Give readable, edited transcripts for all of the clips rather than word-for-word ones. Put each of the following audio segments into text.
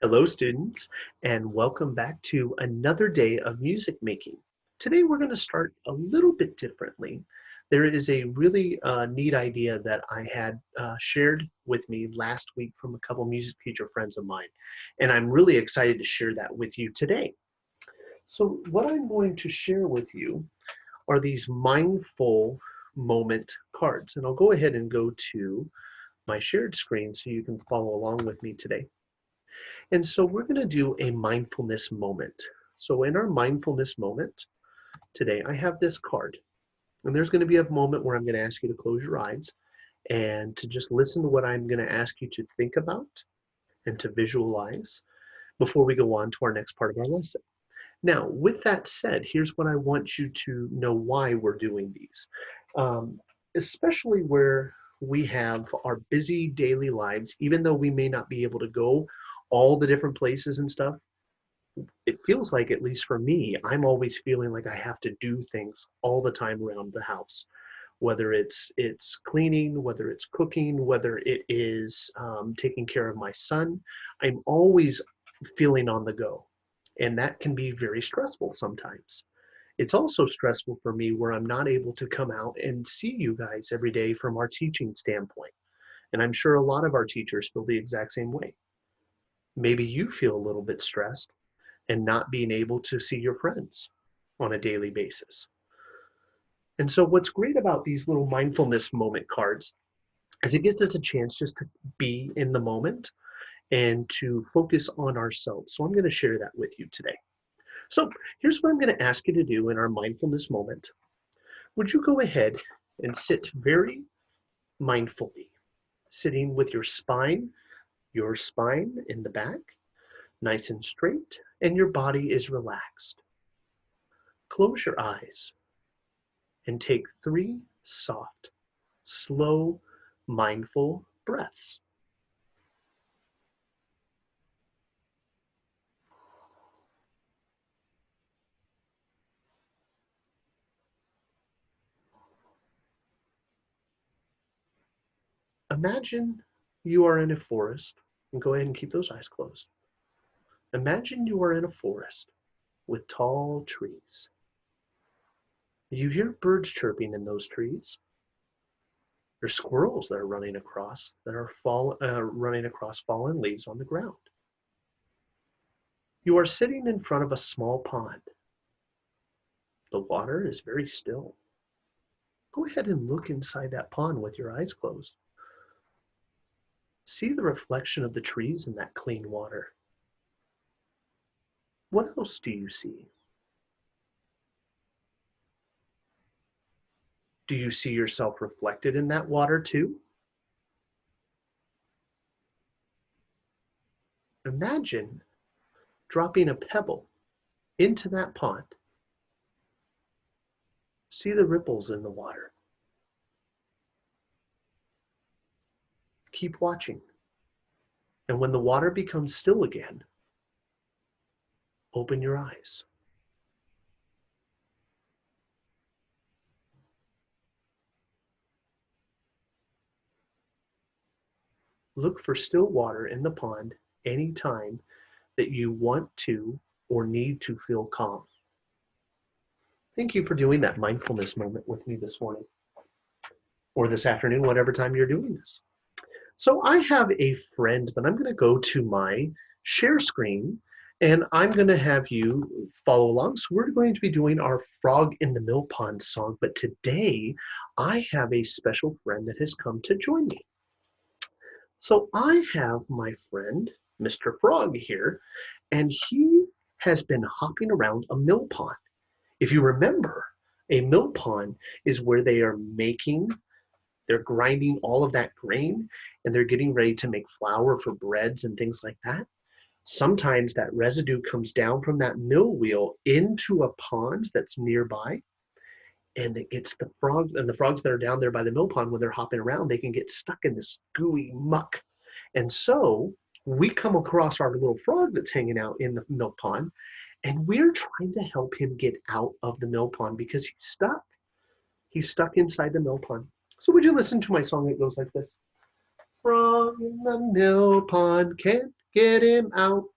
Hello, students, and welcome back to another day of music making. Today, we're going to start a little bit differently. There is a really neat idea that I had shared with me last week from a couple music teacher friends of mine, and I'm really excited to share that with you today. So, what I'm going to share with you are these mindful moment cards, and I'll go ahead and go to my shared screen so you can follow along with me today. And so we're going to do a mindfulness moment. So in our mindfulness moment today, I have this card. And there's going to be a moment where I'm going to ask you to close your eyes and to just listen to what I'm going to ask you to think about and to visualize before we go on to our next part of our lesson. Now, with that said, here's what I want you to know why we're doing these, especially where we have our busy daily lives, even though we may not be able to go all the different places and stuff. It feels like, at least for me, I'm always feeling like I have to do things all the time around the house, whether it's cleaning, whether it's cooking, whether it is taking care of my son. I'm always feeling on the go, and that can be very stressful sometimes. It's also stressful for me where I'm not able to come out and see you guys every day from our teaching standpoint. And I'm sure a lot of our teachers feel the exact same way. Maybe you feel a little bit stressed and not being able to see your friends on a daily basis. And so what's great about these little mindfulness moment cards is it gives us a chance just to be in the moment and to focus on ourselves. So I'm going to share that with you today. So here's what I'm going to ask you to do in our mindfulness moment. Would you go ahead and sit very mindfully, sitting with your spine in the back, nice and straight, and your body is relaxed. Close your eyes and take 3 soft, slow, mindful breaths. Imagine you are in a forest, and go ahead and keep those eyes closed. Imagine you are in a forest with tall trees. You hear birds chirping in those trees. There's squirrels that are running across fallen leaves on the ground. You are sitting in front of a small pond. The water is very still. Go ahead and look inside that pond with your eyes closed. See the reflection of the trees in that clean water. What else do you see? Do you see yourself reflected in that water too? Imagine dropping a pebble into that pond. See the ripples in the water. Keep watching. And when the water becomes still again, open your eyes. Look for still water in the pond anytime that you want to or need to feel calm. Thank you for doing that mindfulness moment with me this morning or this afternoon, whatever time you're doing this. So I have a friend, but I'm going to go to my share screen and I'm going to have you follow along. So we're going to be doing our Frog in the Mill Pond song, but today I have a special friend that has come to join me. So I have my friend, Mr. Frog here, and he has been hopping around a mill pond. If you remember, a mill pond is where they're grinding all of that grain and they're getting ready to make flour for breads and things like that. Sometimes that residue comes down from that mill wheel into a pond that's nearby, and it gets the frogs, and the frogs that are down there by the mill pond, when they're hopping around, they can get stuck in this gooey muck. And so we come across our little frog that's hanging out in the mill pond, and we're trying to help him get out of the mill pond because he's stuck. He's stuck inside the mill pond. So would you listen to my song? It goes like this. Frog in the mill pond can't get him out.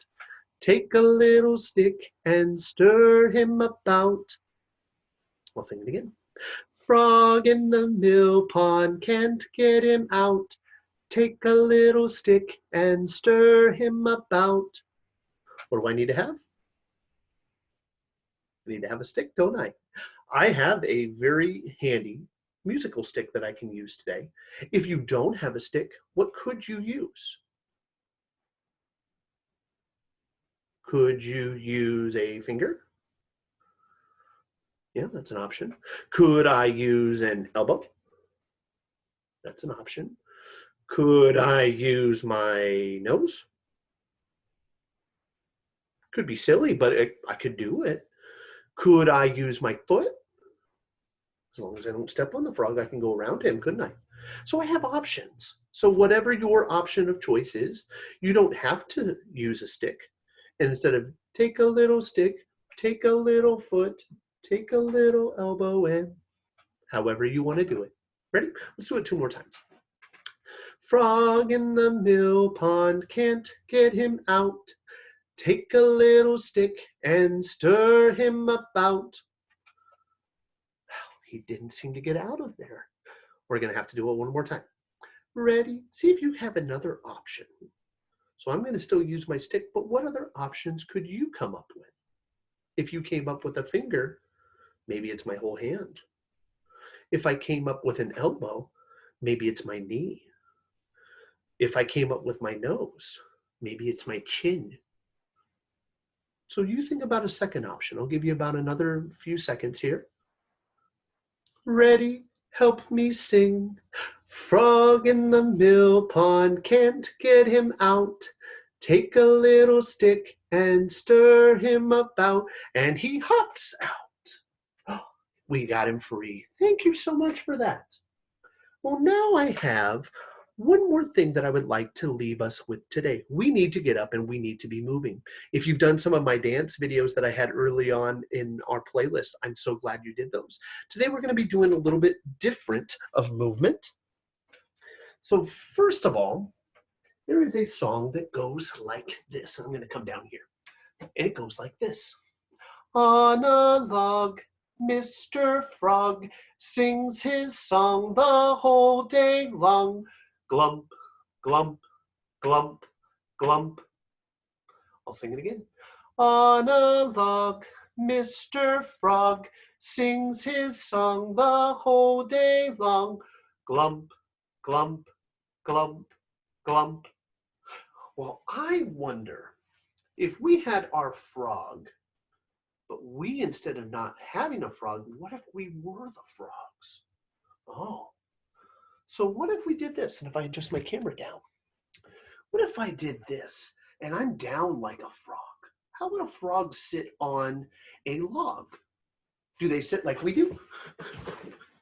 Take a little stick and stir him about. I'll sing it again. Frog in the mill pond, can't get him out. Take a little stick and stir him about. What do I need to have? I need to have a stick, don't I? I have a very handy musical stick that I can use today. If you don't have a stick, what could you use? Could you use a finger? Yeah, that's an option. Could I use an elbow? That's an option. Could I use my nose? Could be silly, but I could do it. Could I use my foot? As long as I don't step on the frog, I can go around him, couldn't I? So I have options. So whatever your option of choice is, you don't have to use a stick. And instead of take a little stick, take a little foot, take a little elbow, and however you want to do it. Ready? Let's do it 2 more times. Frog in the mill pond, can't get him out. Take a little stick and stir him about. He didn't seem to get out of there. We're going to have to do it 1 more time. Ready? See if you have another option. So I'm going to still use my stick, but what other options could you come up with? If you came up with a finger, maybe it's my whole hand. If I came up with an elbow, maybe it's my knee. If I came up with my nose, maybe it's my chin. So you think about a second option. I'll give you about another few seconds here. Ready? Help me sing. Frog in the mill pond, can't get him out. Take a little stick and stir him about, and he hops out. We got him free. Thank you so much for that. Well, now I have one more thing that I would like to leave us with today. We need to get up and we need to be moving. If you've done some of my dance videos that I had early on in our playlist, I'm so glad you did those. Today we're going to be doing a little bit different of movement. So first of all, there is a song that goes like this. I'm going to come down here. And it goes like this. On a log, Mr. Frog sings his song the whole day long. Glump, glump, glump, glump. I'll sing it again. On a log, Mr. Frog sings his song the whole day long. Glump, glump, glump, glump. Well, I wonder if we had our frog, but we, instead of not having a frog, what if we were the frogs? Oh. So what if we did this, and if I adjust my camera down? What if I did this, and I'm down like a frog? How would a frog sit on a log? Do they sit like we do?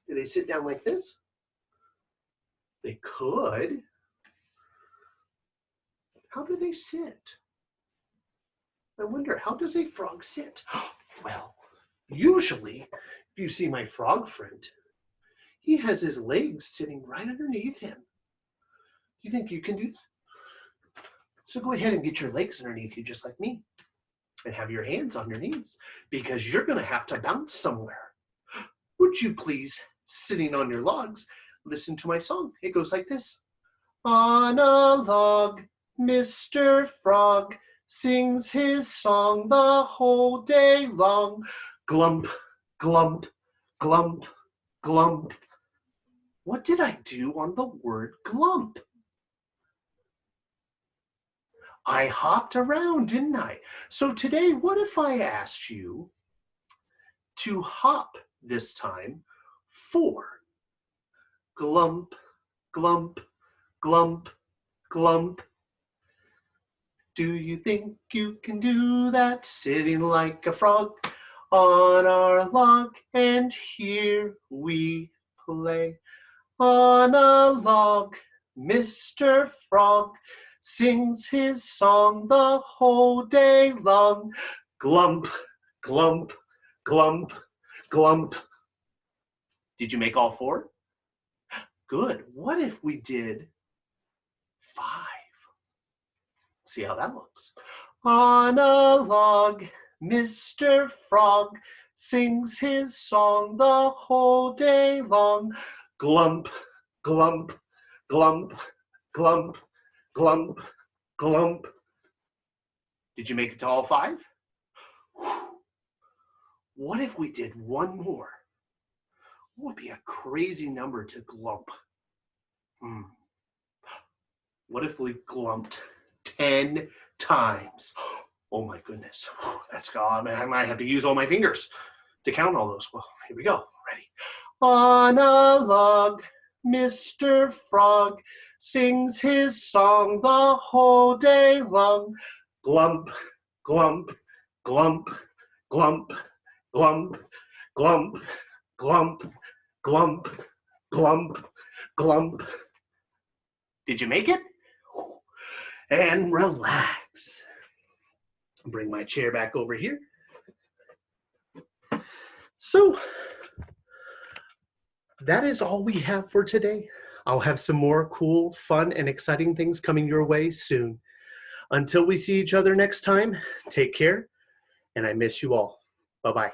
Do they sit down like this? They could. How do they sit? I wonder, how does a frog sit? Well, usually, if you see my frog friend, he has his legs sitting right underneath him. You think you can do that? So go ahead and get your legs underneath you just like me and have your hands on your knees because you're going to have to bounce somewhere. Would you please, sitting on your logs, listen to my song? It goes like this. On a log, Mr. Frog sings his song the whole day long. Glump, glump, glump, glump. What did I do on the word glump? I hopped around, didn't I? So today, what if I asked you to hop this time 4? Glump, glump, glump, glump. Do you think you can do that sitting like a frog on our log? And here we play. On a log, Mr. Frog sings his song the whole day long. Glump, glump, glump, glump. Did you make all 4? Good. What if we did 5? Let's see how that looks. On a log, Mr. Frog sings his song the whole day long. Glump, glump, glump, glump, glump, glump. Did you make it to all 5? What if we did one more? What would be a crazy number to glump? What if we glumped 10 times? Oh my goodness, that's gone. I might have to use all my fingers to count all those. Well, here we go, ready. On a log, Mr. Frog sings his song the whole day long. Glump, glump, glump, glump, glump, glump, glump, glump, glump, glump. Did you make it? And relax. Bring my chair back over here. So that is all we have for today. I'll have some more cool, fun, and exciting things coming your way soon. Until we see each other next time, take care, and I miss you all. Bye-bye.